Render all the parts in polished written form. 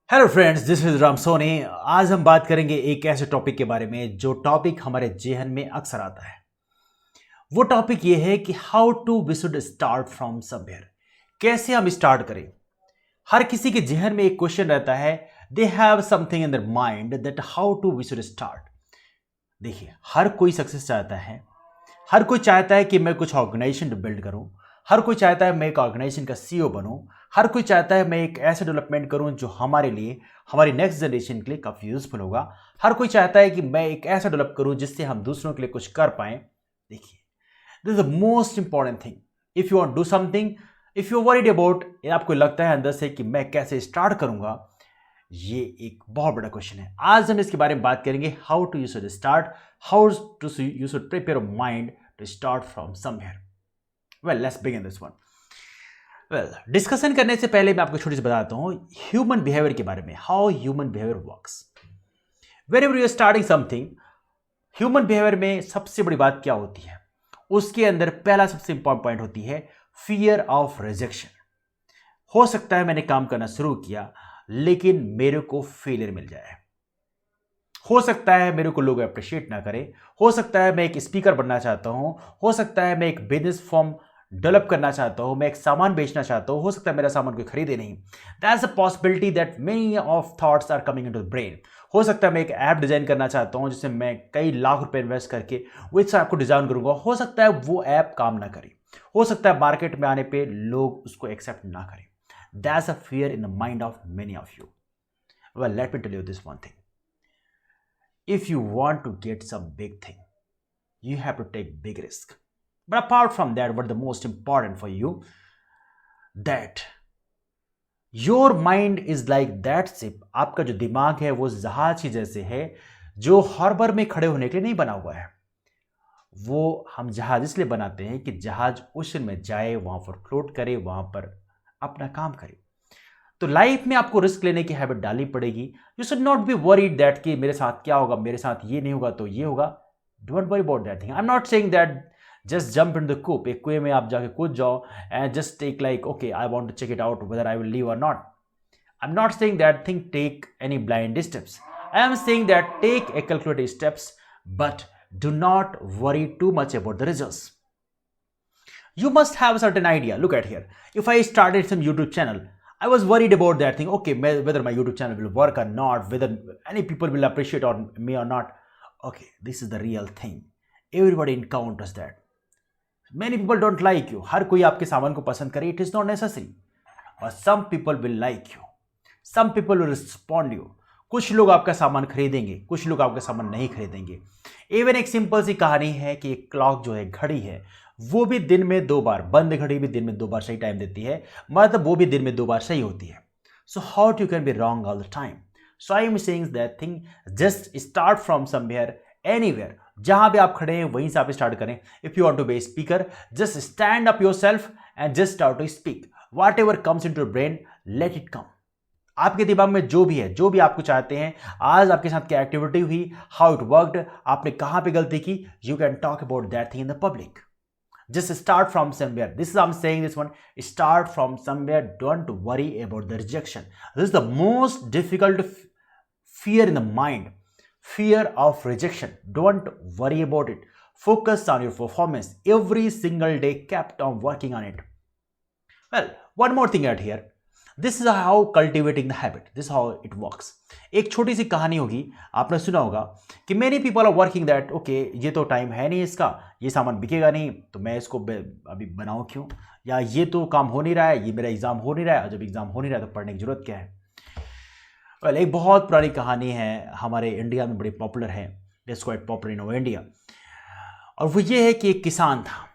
Hello friends, this is Ram Soni. आज हम बात करेंगे एक ऐसे टॉपिक के बारे में जो टॉपिक हमारे जेहन में अक्सर आता है। वो टॉपिक ये है कि how to we should start from somewhere. कैसे हम स्टार्ट करें। हर किसी के जेहन में एक क्वेश्चन रहता है। They have something in their mind that how to we should start. देखिए, हर कोई सक्सेस चाहता है। हर कोई चाहता है कि मैं कुछ ऑर्गेनाइजेशन बिल्ड करूं। हर कोई चाहता है मैं एक ऑर्गेनाइजेशन का सीईओ बनूं। हर कोई चाहता है मैं एक ऐसा डेवलपमेंट करूं जो हमारे लिए, हमारी नेक्स्ट जनरेशन के लिए काफ़ी यूजफुल होगा। हर कोई चाहता है कि मैं एक ऐसा डेवलप करूं जिससे हम दूसरों के लिए कुछ कर पाएं। देखिए, this is the most important thing. If you want do something, if you worried about, आपको लगता है अंदर से कि मैं कैसे स्टार्ट करूंगा, ये एक बहुत बड़ा क्वेश्चन है। आज हम इसके बारे में बात करेंगे। How to you should start, how to you should prepare mind to start from somewhere. Well, let's begin this one. Well, discussion करने से पहले मैं आपको छोटी सी बताता हूं ह्यूमन बिहेवियर के बारे में, how human behaviour works. Wherever you starting something, human behaviour में सबसे बड़ी बात क्या होती है? उसके अंदर पहला सबसे इंपॉर्टेंट पॉइंट होती है फियर ऑफ रिजेक्शन। हो सकता है मैंने काम करना शुरू किया लेकिन मेरे को फेलियर मिल जाए। हो सकता है मेरे को लोग अप्रिशिएट ना करें। हो सकता है मैं एक स्पीकर बनना चाहता हूं। हो सकता है मैं एक बिजनेस फॉर्म डेवलप करना चाहता हूं। मैं एक सामान बेचना चाहता हूं। हो सकता है मेरा सामान कोई खरीदे नहीं। That's a possibility that many of thoughts are coming into the brain. हो सकता है मैं एक ऐप डिजाइन करना चाहता हूं जिसमें मैं कई लाख रुपए इन्वेस्ट करके वो इस ऐप को डिजाइन करूंगा। हो सकता है वो ऐप काम ना करे। हो सकता है मार्केट में आने पे लोग उसको एक्सेप्ट ना करें। That's a fear in the mind of many of you. Well, let me tell you this one thing. If you want to get some big thing, you have to take big risk. But apart from that, what the most important for you, that your mind is like that ship. आपका जो दिमाग है वो जहाज की जैसे है जो हार्बर में खड़े होने के लिए नहीं बना हुआ है। वो हम जहाज इसलिए बनाते हैं कि जहाज ओशन में जाए, वहां पर फ्लोट करे, वहां पर अपना काम करे। तो लाइफ में आपको रिस्क लेने की हैबिट डालनी पड़ेगी। You should not be worried that कि मेरे साथ क्या होगा, मेरे साथ ये नहीं होगा तो ये होगा। Don't worry about that thing. I am not saying that just jump in the कूप, एक कुएं में आप जाके कूद जाओ and just take like okay I want to check it out whether I will live और not. I am not saying that thing take any blind steps. I am saying that take a calculated steps but do not worry too much about the results. You must have a certain idea. Look at here. If I started some YouTube channel, I was worried about that thing. Okay, whether my YouTube channel will work or not, whether any people will appreciate on me or not. Okay, this is the real thing. Everybody encounters that. Many people don't like you. हर कोई आपके सामान को पसंद करे. It is not necessary. But some people will like you. Some people will respond you. कुछ लोग आपका सामान खरीदेंगे, कुछ लोग आपका सामान नहीं खरीदेंगे। इवन एक सिंपल सी कहानी है कि एक क्लॉक जो है, घड़ी है, वो भी दिन में 2 बार, बंद घड़ी भी दिन में 2 बार सही टाइम देती है, मतलब वो भी दिन में 2 बार सही होती है। So how you can be wrong all the time. So I am saying that thing, just start from somewhere, anywhere. जहां भी आप खड़े हैं वहीं से आप स्टार्ट करें। If you want to be speaker, just stand up yourself and just start to speak. Whatever comes in to brain, let it come. आपके दिमाग में जो भी है, जो भी आपको चाहते हैं, आज आपके साथ क्या एक्टिविटी हुई, हाउ इट वर्कड, आपने कहां पे गलती की, you can talk about that thing in the public. Just start from somewhere. This is, I'm saying this one, start from somewhere. Don't worry about the rejection. This is the most difficult fear in the mind. Fear of rejection. Don't worry about it. Focus on your performance. Every single day kept on working on it. Well, one more thing out here. This is how cultivating the habit. This is how it works. एक छोटी सी कहानी होगी, आपने सुना होगा कि many people are working that okay, ये तो टाइम है नहीं इसका, ये सामान बिकेगा नहीं तो मैं इसको अभी बनाऊं क्यों, या ये तो काम हो नहीं रहा है, ये मेरा एग्जाम हो नहीं रहा है, और जब एग्जाम हो नहीं रहा है तो पढ़ने की जरूरत क्या है। well, एक बहुत पुरानी कहानी है, हमारे इंडिया में बड़ी पॉपुलर है, it's quite popular in over India. और वो ये है कि एक किसान था,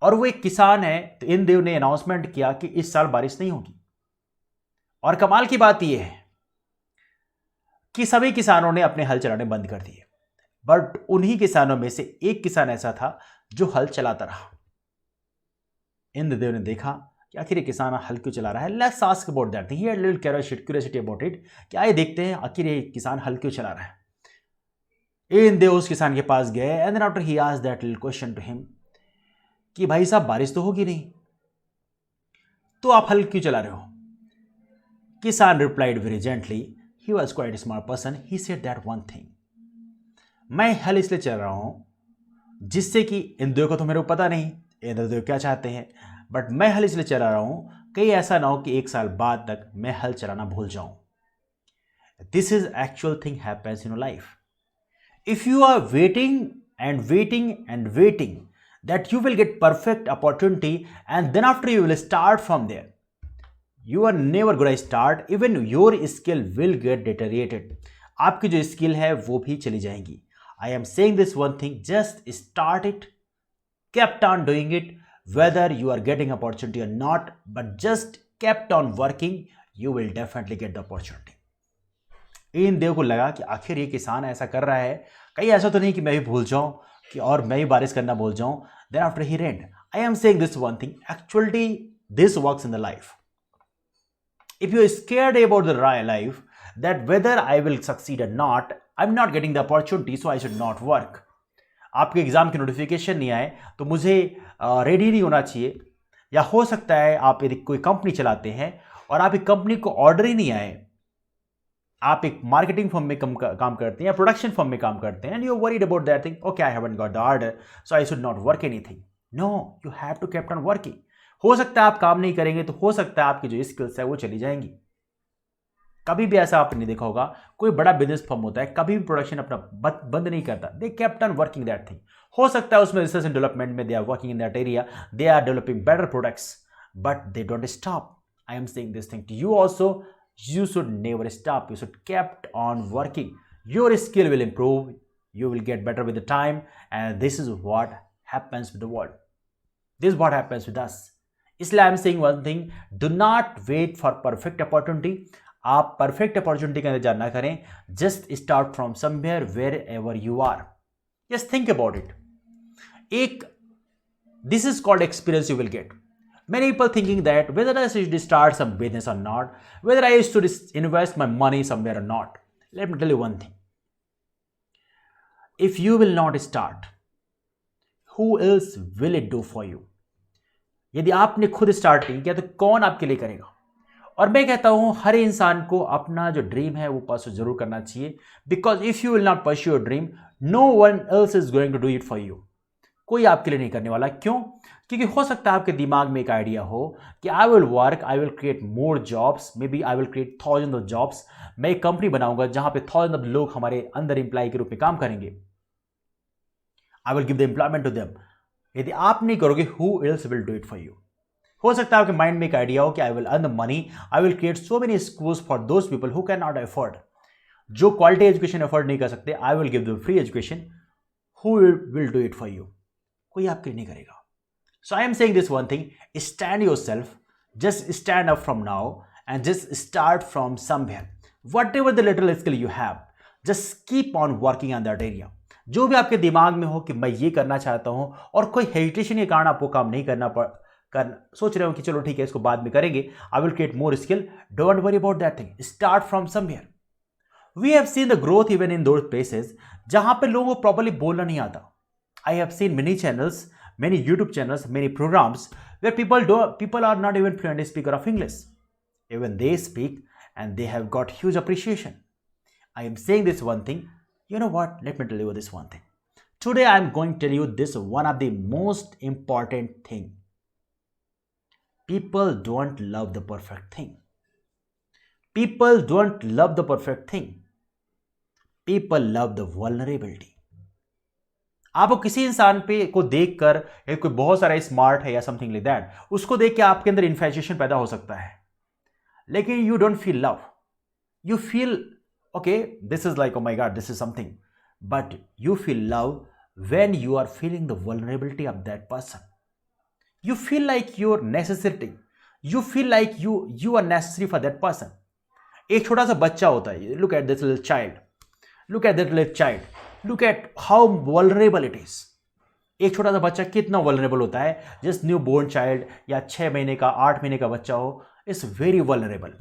और वो एक किसान है तो इन देव ने अनाउंसमेंट किया कि इस साल बारिश नहीं होगी। और कमाल की बात यह है कि सभी किसानों ने अपने हल चलाने बंद कर दिए, बट उन्हीं किसानों में से एक किसान ऐसा था जो हल चलाता रहा। इंद्रदेव ने देखा कि आखिर ये किसान हल क्यों चला रहा है। Let's ask about that thing, he had little curiosity about it, कि आइए देखते हैं आखिर ये किसान हल क्यों चला रहा है। इंद्रदेव उस किसान के पास गए and then after he asked that little question to him कि भाई साहब, बारिश तो होगी नहीं तो आप हल क्यों चला रहे हो। Kisan replied very gently. He was quite a smart person. He said that one thing. मैं हल इसलिए चल रहा हूं जिससे कि इंद्रियों को तो मेरे को पता नहीं इंद्र क्या चाहते हैं, बट मैं हल इसलिए चला रहा हूं कहीं ऐसा ना हो कि 1 साल बाद तक मैं हल चलाना भूल जाऊं. This is actual thing happens in life. If you are waiting and waiting that you will get perfect opportunity and then after you will start from there, you are never going to start. Even your skill will get deteriorated. आपकी जो skill है वो भी चली जाएंगी. I am saying this one thing, just start it, kept on doing it, whether you are getting opportunity or not, but just kept on working, you will definitely get the opportunity. इन देव को लगा कि आखिर ये किसान ऐसा कर रहा है, कहीं ऐसा तो नहीं कि मैं भी भूल जाऊं कि और मैं भी बारिश करना भूल जाऊं. Then after he rent. I am saying this one thing, actually this works in the life. If you are scared about the life that whether I will succeed और not, I am not getting the opportunity, so I should not work. आपके exam की notification नहीं आए तो मुझे ready नहीं होना चाहिए. या हो सकता है आप यदि कोई कंपनी चलाते हैं और आप एक कंपनी को ऑर्डर ही नहीं आए, आप एक मार्केटिंग फर्म में काम करते हैं या प्रोडक्शन फर्म में काम करते हैं, and you are worried about that thing, okay I haven't got the order so I should not work anything. No, you have to keep on working. हो सकता है आप काम नहीं करेंगे तो हो सकता है आपकी जो स्किल्स है वो चली जाएंगी. कभी भी ऐसा आपने देखा होगा, कोई बड़ा बिजनेस फर्म होता है कभी भी प्रोडक्शन अपना बंद नहीं करता. They kept on working that thing. हो सकता है उसमें रिसर्च एंड डेवलपमेंट में they are working in that area, they are developing better products, but they don't stop. I am saying this thing to you also. You should never stop. You should kept on working. Your skill will improve. You will get better with the time. And this is what happens with the world. This is what happens with us. इसलिए I am saying one thing. Do not wait for perfect opportunity. आप perfect opportunity का इंतजार ना करें. Just start from somewhere wherever you are. Just think about it. This is called experience you will get. Many people thinking that whether I should start some business or not, whether I should invest my money somewhere or not. Let me tell you one thing. If you will not start, who else will it do for you? यदि आपने खुद start नहीं किया तो कौन आपके लिए करेगा? और मैं कहता हूं हर इंसान को अपना जो ड्रीम है वो परस्यू जरूर करना चाहिए. Because if you will not pursue your dream, no one else is going to do it for you. कोई आपके लिए नहीं करने वाला. क्यों? क्योंकि हो सकता है आपके दिमाग में एक आइडिया हो कि I will work, I will create more jobs, maybe I will create thousand of jobs. मैं एक कंपनी बनाऊंगा जहां पे थाउजेंड ऑफ लोग हमारे अंदर एम्प्लॉय के रूप में काम करेंगे. I will give the employment to them. यदि आप नहीं करोगे, who else will do it for you? हो सकता है आपके माइंड में एक आइडिया हो कि I will earn the money, I will create so many schools for those people who can not afford, जो क्वालिटी एजुकेशन अफोर्ड नहीं कर सकते. आई will give the free education. Who will do it for you? कोई आपके लिए नहीं करेगा. So I am saying this one thing, stand yourself, just stand up from now and just start from somewhere. Whatever the little skill you have, just keep on working on that area. जो भी आपके दिमाग में हो कि मैं ये करना चाहता हूं और कोई हेजिटेशन के कारण आपको काम नहीं सोच रहे हो कि चलो ठीक है इसको बाद में करेंगे, I will create more skill, don't worry about that thing, start from somewhere. We have seen the growth even in those places जहां पे लोगों को प्रॉपर्ली बोलना नहीं आता. I have seen many channels, many YouTube channels, many programs where people are not even fluent speaker of English. Even they speak and they have got huge appreciation. I am saying this one thing. You know what? Let me tell you this one thing. Today I am going to tell you this one of the most important thing. People don't love the perfect thing. People don't love the perfect thing. People love the vulnerability. आपको किसी इंसान पे को देखकर कोई बहुत सारा smart है या समथिंग लाइक दैट, उसको देख के आपके अंदर इन्फेचुएशन पैदा हो सकता है, लेकिन you don't feel love. You feel okay this is like oh my God this is something, but you feel love when you are feeling the vulnerability of that person. You feel like your necessity, you feel like you are necessary for that person. एक छोटा सा बच्चा होता है, look at this little child, look at that little child, look at how vulnerable it is. एक छोटा सा बच्चा कितना वल्नरेबल होता है. जस्ट न्यू बोर्न चाइल्ड या 6 महीने का 8 महीने का बच्चा हो, is very vulnerable.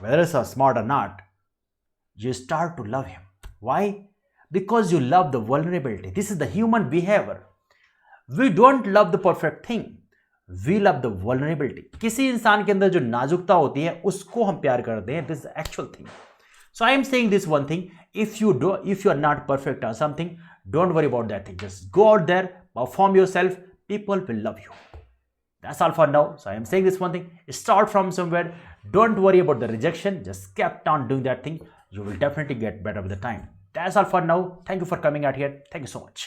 Whether is smart और not, you start to love him. Why? Because you love the vulnerability. This is the human behavior. We don't love the perfect thing. We love the vulnerability. किसी इंसान के अंदर जो नाजुकता होती है उसको हम प्यार करते हैं, this actual thing. So I am saying this one thing, if you are not perfect और something, don't worry about that thing, just go out there, perform yourself, people will love you. That's all for now. So I am saying this one thing, start from somewhere. Don't worry about the rejection. Just kept on doing that thing. You will definitely get better with the time. That's all for now. Thank you for coming out here. Thank you so much.